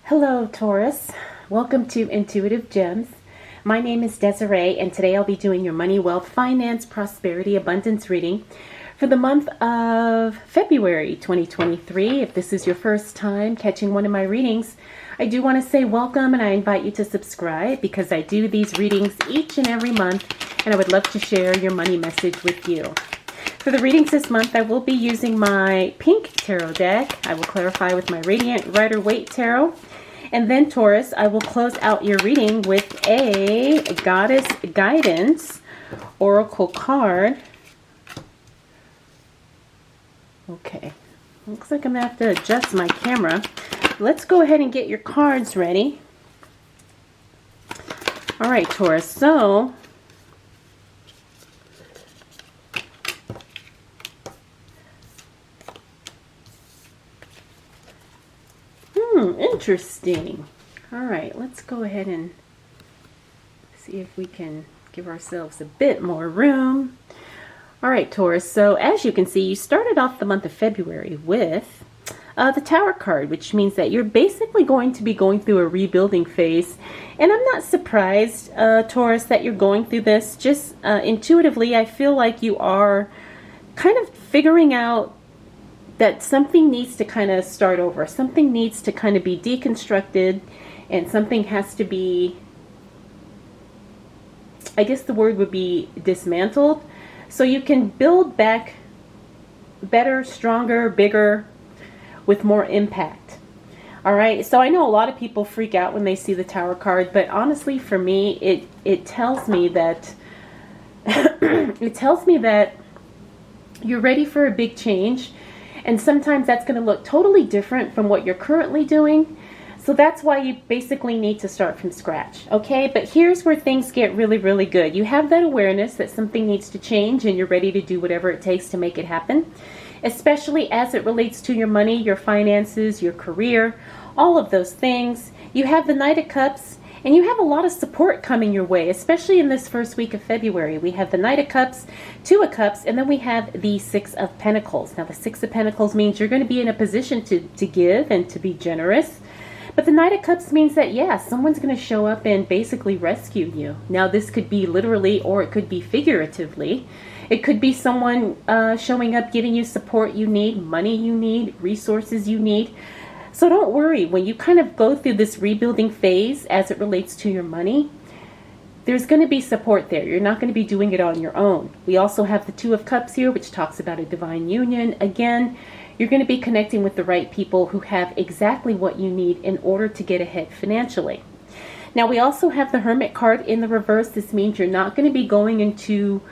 Hello, Taurus. Welcome to Intuitive Gems. My name is Desiree, and today I'll be doing your money, wealth, finance, prosperity, abundance reading for the month of February 2023. If this is your first time catching one of my readings, I do want to say welcome, and I invite you to subscribe because I do these readings each and every month, and I would love to share your money message with you. For the readings this month, I will be using my pink tarot deck. I will clarify with my Radiant Rider-Waite Tarot. And then, Taurus, I will close out your reading with a Goddess Guidance Oracle card. Okay, looks like I'm going to have to adjust my camera. Let's go ahead and get your cards ready. All right, Taurus, so interesting. All right, let's go ahead and see if we can give ourselves a bit more room. All right, Taurus, so as you can see, you started off the month of February with the Tower card, which means that you're basically going to be going through a rebuilding phase. And I'm not surprised, Taurus, that you're going through this. Just intuitively, I feel like you are kind of figuring out that something needs to kind of start over. Something needs to kind of be deconstructed, and something has to be, I guess the word would be dismantled, so you can build back better, stronger, bigger, with more impact. All right, so I know a lot of people freak out when they see the Tower card, but honestly for me, it tells me that it tells me that you're ready for a big change. And sometimes that's going to look totally different from what you're currently doing. So that's why you basically need to start from scratch. Okay, but here's where things get really, really good. You have that awareness that something needs to change, and you're ready to do whatever it takes to make it happen, especially as it relates to your money, your finances, your career, all of those things. You have the Knight of Cups, and you have a lot of support coming your way, especially in this first week of February. We have the Knight of Cups, Two of Cups, and then we have the Six of Pentacles. Now, the Six of Pentacles means you're going to be in a position to give and to be generous. But the Knight of Cups means that, yeah, someone's going to show up and basically rescue you. Now, this could be literally, or it could be figuratively. It could be someone showing up, giving you support you need, money you need, resources you need. So don't worry, when you kind of go through this rebuilding phase as it relates to your money, there's going to be support there. You're not going to be doing it on your own. We also have the Two of Cups here, which talks about a divine union. Again, you're going to be connecting with the right people who have exactly what you need in order to get ahead financially. Now, we also have the Hermit card in the reverse. This means you're not going to be going into,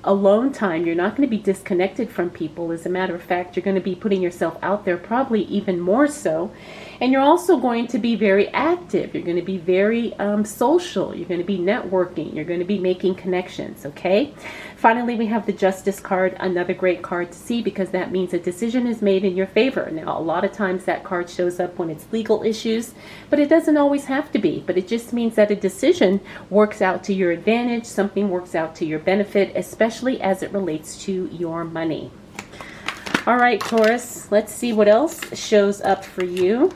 alone time. You're not going to be disconnected from people. As a matter of fact, you're going to be putting yourself out there, probably even more so. And you're also going to be very active. You're going to be very social. You're going to be networking. You're going to be making connections, okay? Finally, we have the Justice card, another great card to see because that means a decision is made in your favor. Now, a lot of times that card shows up when it's legal issues, but it doesn't always have to be. But it just means that a decision works out to your advantage, something works out to your benefit, especially as it relates to your money. All right, Taurus, let's see what else shows up for you.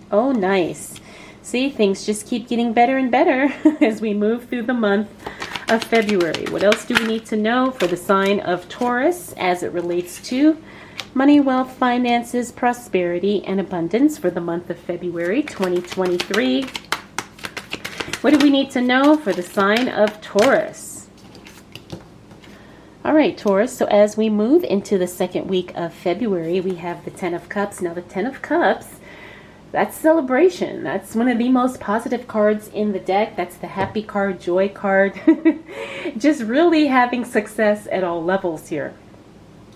Oh, nice. See, things just keep getting better and better as we move through the month of February. What else do we need to know for the sign of Taurus as it relates to money, wealth, finances, prosperity, and abundance for the month of February 2023? What do we need to know for the sign of Taurus? All right, Taurus, so as we move into the second week of February, we have the Ten of Cups. Now, the Ten of Cups, that's celebration. That's one of the most positive cards in the deck. That's the happy card, joy card. Just really having success at all levels here.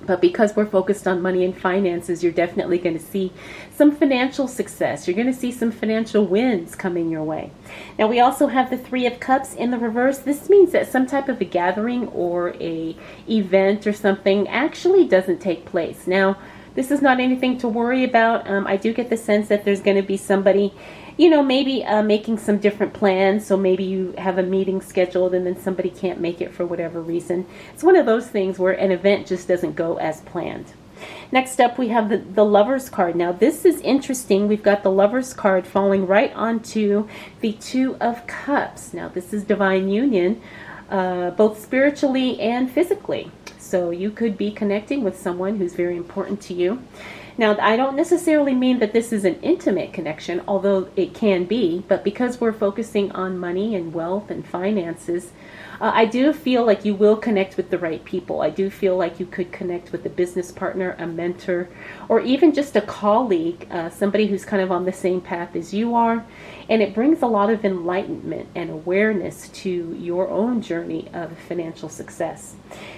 But because we're focused on money and finances, you're definitely going to see some financial success. You're going to see some financial wins coming your way. Now, we also have the Three of Cups in the reverse. This means that some type of a gathering or a event or something actually doesn't take place. Now, this is not anything to worry about. I do get the sense that there's going to be somebody, maybe making some different plans. So maybe you have a meeting scheduled and then somebody can't make it for whatever reason. It's one of those things where an event just doesn't go as planned. Next up, we have the Lover's card. Now, this is interesting. We've got the Lover's card falling right onto the Two of Cups. Now, this is divine union, both spiritually and physically. So you could be connecting with someone who's very important to you. Now, I don't necessarily mean that this is an intimate connection, although it can be, but because we're focusing on money and wealth and finances, I do feel like you will connect with the right people. I do feel like you could connect with a business partner, a mentor, or even just a colleague, somebody who's kind of on the same path as you are. And it brings a lot of enlightenment and awareness to your own journey of financial success.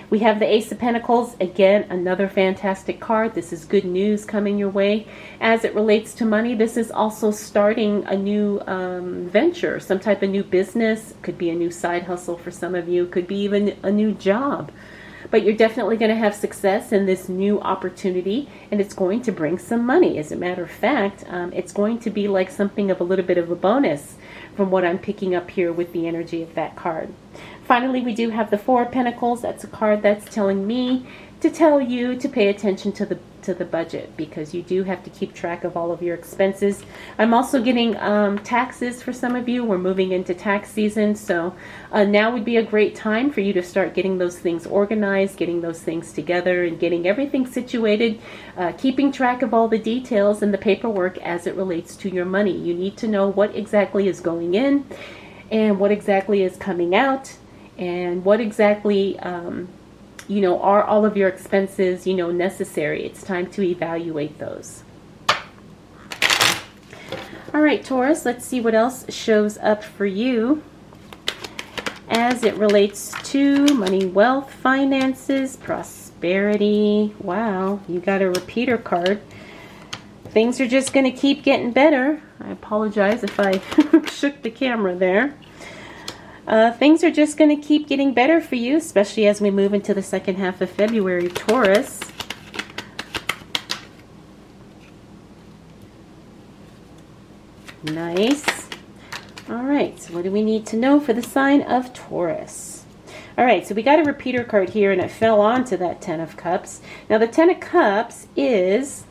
We have the Ace of Pentacles. Again, another fantastic card. This is good news coming your way. As it relates to money, this is also starting a new venture, some type of new business. Could be a new side hustle for some of you. Could be even a new job. But you're definitely going to have success in this new opportunity, and it's going to bring some money. As a matter of fact, it's going to be like something of a little bit of a bonus from what I'm picking up here with the energy of that card. Finally, we do have the Four of Pentacles. That's a card that's telling me to tell you to pay attention to the budget, because you do have to keep track of all of your expenses. I'm also getting taxes for some of you. We're moving into tax season, so now would be a great time for you to start getting those things organized, getting those things together, and getting everything situated, keeping track of all the details and the paperwork as it relates to your money. You need to know what exactly is going in and what exactly is coming out, and what exactly are all of your expenses, necessary. It's time to evaluate those. All right, Taurus, let's see what else shows up for you as it relates to money, wealth, finances, prosperity. Wow, you got a repeater card. Things are just going to keep getting better. I apologize if I shook the camera there. Things are just going to keep getting better for you, especially as we move into the second half of February, Taurus. Nice. All right, so what do we need to know for the sign of Taurus? All right, so we got a repeater card here, and it fell onto that Ten of Cups. Now, the Ten of Cups is...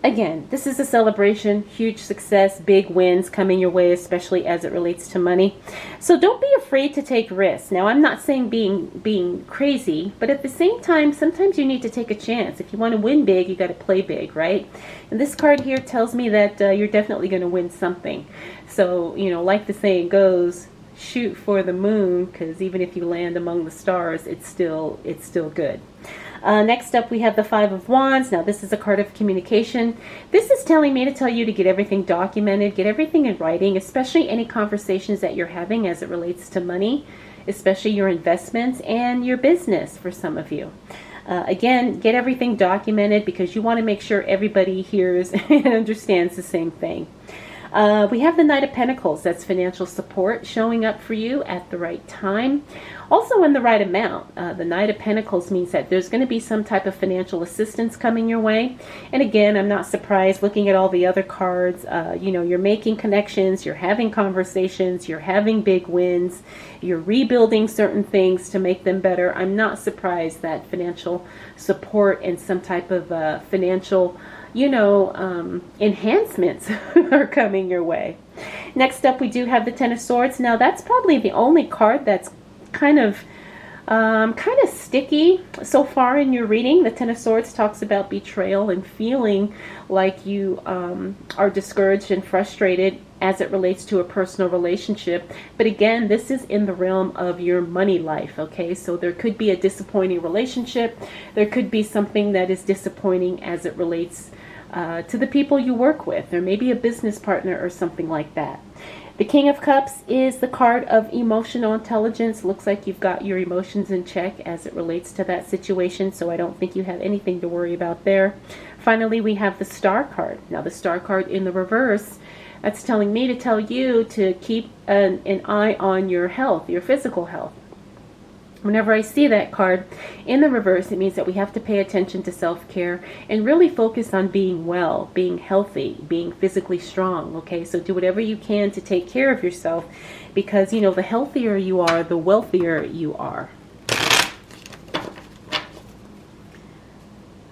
Again, this is a celebration, huge success, big wins coming your way, especially as it relates to money. So don't be afraid to take risks. Now, I'm not saying being crazy, but at the same time, sometimes you need to take a chance. If you want to win big, you got to play big, right? And this card here tells me that you're definitely going to win something. So, like the saying goes, shoot for the moon, because even if you land among the stars, it's still good. Next up, we have the Five of Wands. Now, this is a card of communication. This is telling me to tell you to get everything documented, get everything in writing, especially any conversations that you're having as it relates to money, especially your investments and your business for some of you. Again, get everything documented because you want to make sure everybody hears and understands the same thing. We have the Knight of Pentacles. That's financial support showing up for you at the right time. Also in the right amount. The Knight of Pentacles means that there's going to be some type of financial assistance coming your way. And again, I'm not surprised looking at all the other cards. You're making connections, you're having conversations, you're having big wins, you're rebuilding certain things to make them better. I'm not surprised that financial support and some type of financial enhancements are coming your way. Next up, we do have the Ten of Swords. Now, that's probably the only card that's kind of sticky so far in your reading. The Ten of Swords talks about betrayal and feeling like you are discouraged and frustrated as it relates to a personal relationship. But again, this is in the realm of your money life, okay? So there could be a disappointing relationship. There could be something that is disappointing as it relates to the people you work with, or maybe a business partner or something like that. The King of Cups is the card of emotional intelligence. Looks like you've got your emotions in check as it relates to that situation, so I don't think you have anything to worry about there. Finally, we have the Star card. Now, the Star card in the reverse, that's telling me to tell you to keep an eye on your health, your physical health. Whenever I see that card in the reverse, it means that we have to pay attention to self-care and really focus on being well, being healthy, being physically strong, okay? So do whatever you can to take care of yourself because, the healthier you are, the wealthier you are.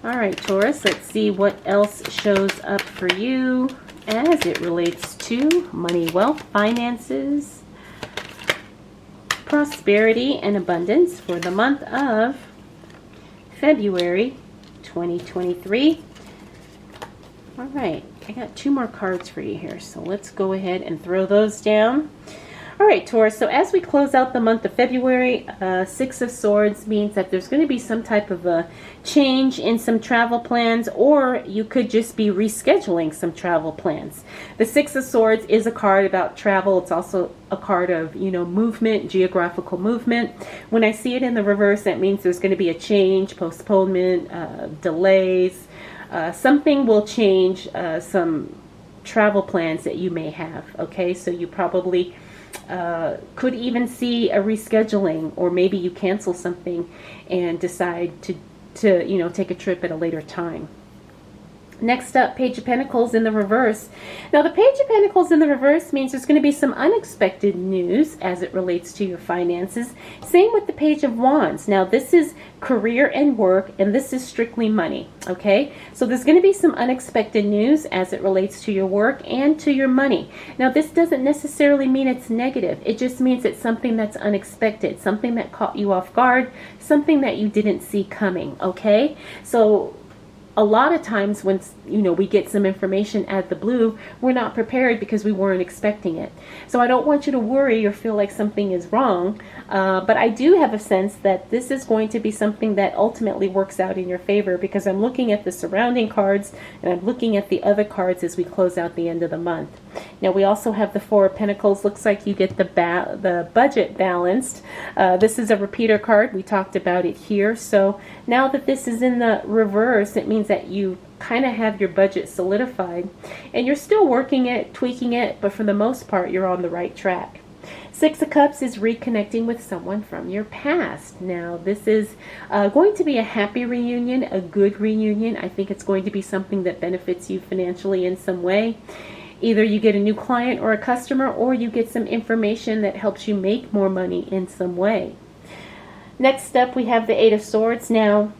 All right, Taurus, let's see what else shows up for you as it relates to money, wealth, finances, prosperity, and abundance for the month of February 2023. All right, I got 2 more cards for you here, so let's go ahead and throw those down. All right, Taurus, so as we close out the month of February, 6 of Swords means that there's going to be some type of a change in some travel plans, or you could just be rescheduling some travel plans. The 6 of Swords is a card about travel. It's also a card of, movement, geographical movement. When I see it in the reverse, that means there's going to be a change, postponement, delays. Something will change, some travel plans that you may have, okay? So you probably could even see a rescheduling, or maybe you cancel something and decide to take a trip at a later time. Next up, Page of Pentacles in the reverse. Now, the Page of Pentacles in the reverse means there's going to be some unexpected news as it relates to your finances. Same with the Page of Wands. Now, this is career and work, and this is strictly money, okay? So there's going to be some unexpected news as it relates to your work and to your money. Now, this doesn't necessarily mean it's negative. It just means it's something that's unexpected, something that caught you off guard, something that you didn't see coming, okay? So a lot of times when we get some information out of the blue, we're not prepared because we weren't expecting it. So I don't want you to worry or feel like something is wrong, but I do have a sense that this is going to be something that ultimately works out in your favor, because I'm looking at the surrounding cards and I'm looking at the other cards as we close out the end of the month. Now, we also have the 4 of Pentacles. Looks like you get the budget balanced. This is a repeater card. We talked about it here. So now that this is in the reverse, it means that you kind of have your budget solidified, and you're still working it, tweaking it, but for the most part, you're on the right track. 6 of Cups is reconnecting with someone from your past. Now, this is going to be a happy reunion, a good reunion. I think it's going to be something that benefits you financially in some way. Either you get a new client or a customer, or you get some information that helps you make more money in some way. Next up, we have the 8 of Swords. Now,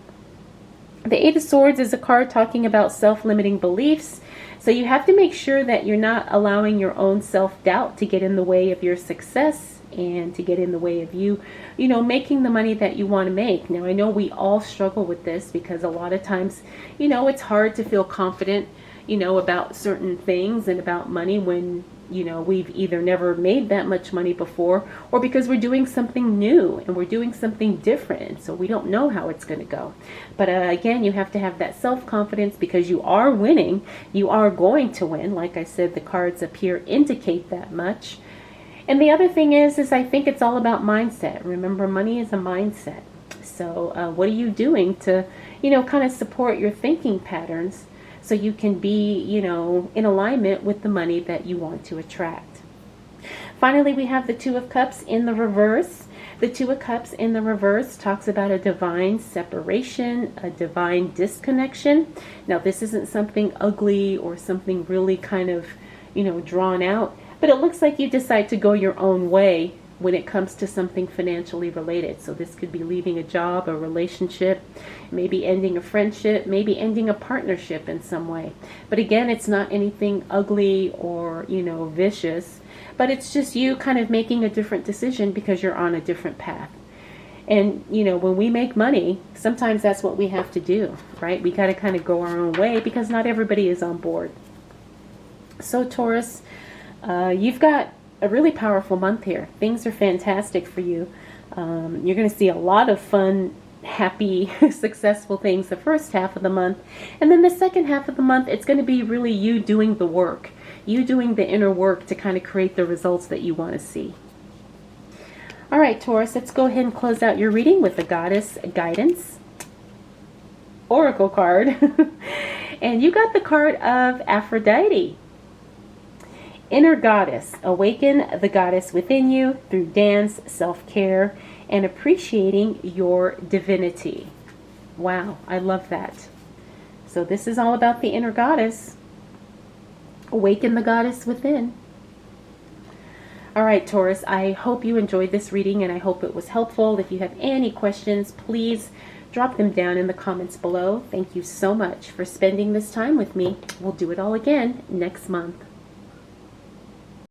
the 8 of Swords is a card talking about self-limiting beliefs. So you have to make sure that you're not allowing your own self-doubt to get in the way of your success and to get in the way of you, making the money that you want to make. Now, I know we all struggle with this because a lot of times, it's hard to feel confident, about certain things and about money when, we've either never made that much money before, or because we're doing something new and we're doing something different. So we don't know how it's going to go. But again, you have to have that self-confidence because you are winning. You are going to win. Like I said, the cards up here indicate that much. And the other thing is I think it's all about mindset. Remember, money is a mindset. So what are you doing to, kind of support your thinking patterns so you can be, in alignment with the money that you want to attract? Finally, we have the 2 of Cups in the reverse. The 2 of Cups in the reverse talks about a divine separation, a divine disconnection. Now, this isn't something ugly or something really kind of, drawn out, but it looks like you decide to go your own way when it comes to something financially related. So this could be leaving a job, a relationship, maybe ending a friendship, maybe ending a partnership in some way. But again, it's not anything ugly or, vicious, but it's just you kind of making a different decision because you're on a different path. And, when we make money, sometimes that's what we have to do, right? We got to kind of go our own way because not everybody is on board. So Taurus, you've got a really powerful month here. Things are fantastic for you. You're going to see a lot of fun, happy, successful things the first half of the month. And then the second half of the month, it's going to be really you doing the work. You doing the inner work to kind of create the results that you want to see. All right, Taurus, let's go ahead and close out your reading with the Goddess Guidance Oracle card. And you got the card of Aphrodite. Inner Goddess, awaken the goddess within you through dance, self-care, and appreciating your divinity. Wow, I love that. So this is all about the inner goddess. Awaken the goddess within. All right, Taurus, I hope you enjoyed this reading and I hope it was helpful. If you have any questions, please drop them down in the comments below. Thank you so much for spending this time with me. We'll do it all again next month.